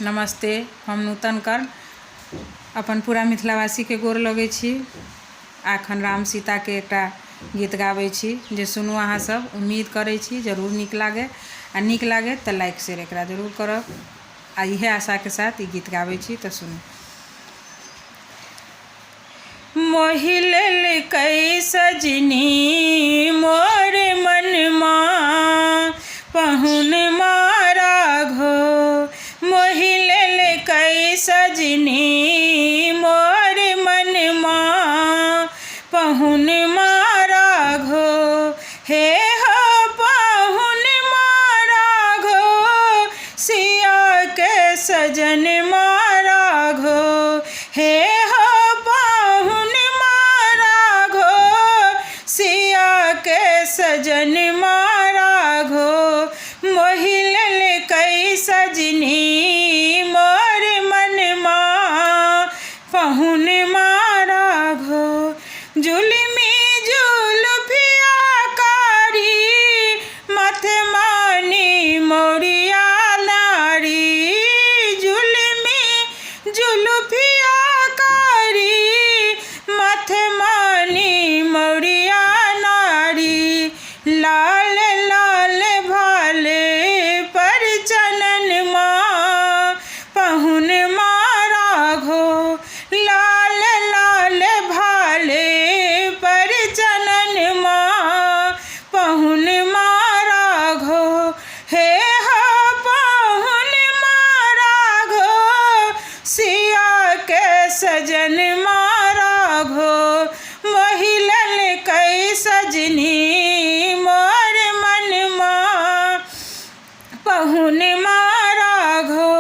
नमस्ते। हम नूतन कर्ण अपन पूरा मिथिलावासी के गोर लगै छी। एखन राम सीता के एकटा गीत गाबै छी जे सुनू अहाँ सब। उम्मीद करै छी जरूर नीक लागे आ नीक लागे तऽ लाइक शेयर एकरा जरूर करब। आ इहे आशा के साथ ई गीत गाबै छी तऽ सुनू। मोहि लेलकै सजनी मोर मनमा पहुन मारा घो। मोहि लेलकै सजनी मोर मनमा पहुन मारा घो। हे हो पहुन मारा घो सिया के सजन मारा घो। हे हो पहुन मारा घो सिया के सजन मारा घो। मोहि लेलकै सजनी मोर मनमा पहुन मारा घो। जुलमी जुलफिया कारी माथे मानी मोरिया नारी। जुलमी जुलफिया कारी माथे मानी मोरिया नारी। लाल लाल भाले पर चनन माँ पहुन मारा घो। लाल लाल भाले पर चनन माँ पहुन मारा घो। हे हो पहुन मारा घो सिया के सजन मारा घो। मोहि लेलकै सजनी मोर मनमा पहुन मारा घो।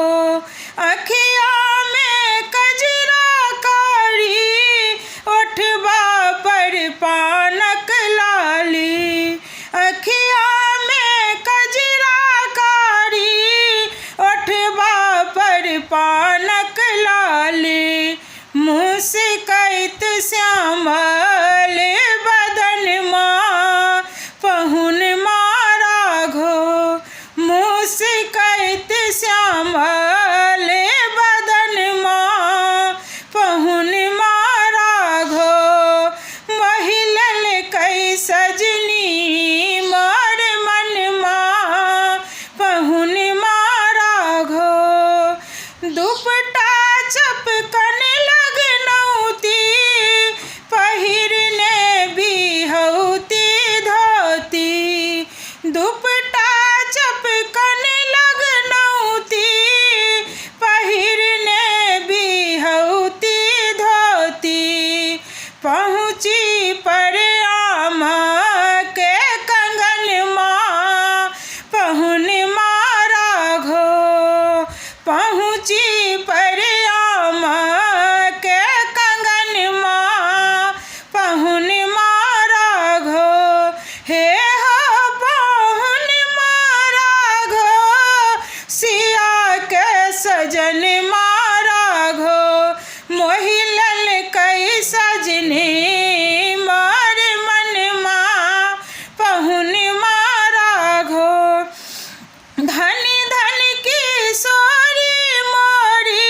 अखिया में कजरा कारी ओठबा पर पानक लाली। अखिया में कजरा कारी ओठबा पर पानक लाली। मुस्कैत श्यामल बदन माँ पहुन मारा घो। मुस्कैत श्यामल बदन माँ पहुन मारा घो। मोहि लेलकै सजनी मोर मनमा पहुन मारा घो। दुपट्टा चपकन लगनौती पहिरने बिहौती धोती। दुपट्टा चपकन लगनौती पहिरने बिहौती धोती। पहुँची पर आमा के कंगन माँ पहुन मारा घो। पहुँची पर आमा के कंगन माँ पहुन मारा घो। हे हो पहुन मारा घो सिया के सजन मारा घो। मोहि लेलकै सजनी मोर मनमा पहुन मारा घो। धनी धनी किशोरी मोरी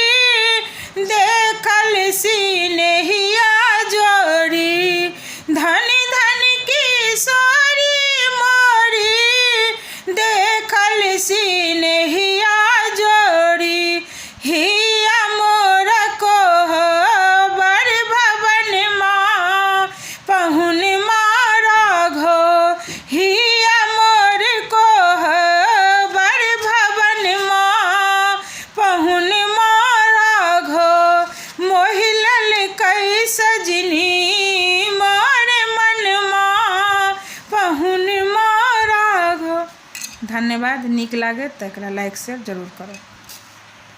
देखल सिनहिया जोड़ी। धनी धनी किशोरी मोरी देखल सिनहिया जोड़ी। हिया मोर कोहबर भवन माँ पहुन मारा घो। हिया मोर कोहबर भवन माँ पहुन मारा घो। मोहि लेलकै सजनी मोर मनमा पहुन मारा घो। धन्यवाद। नीक लागे तऽ एकरा लाइक शेयर जरूर करब।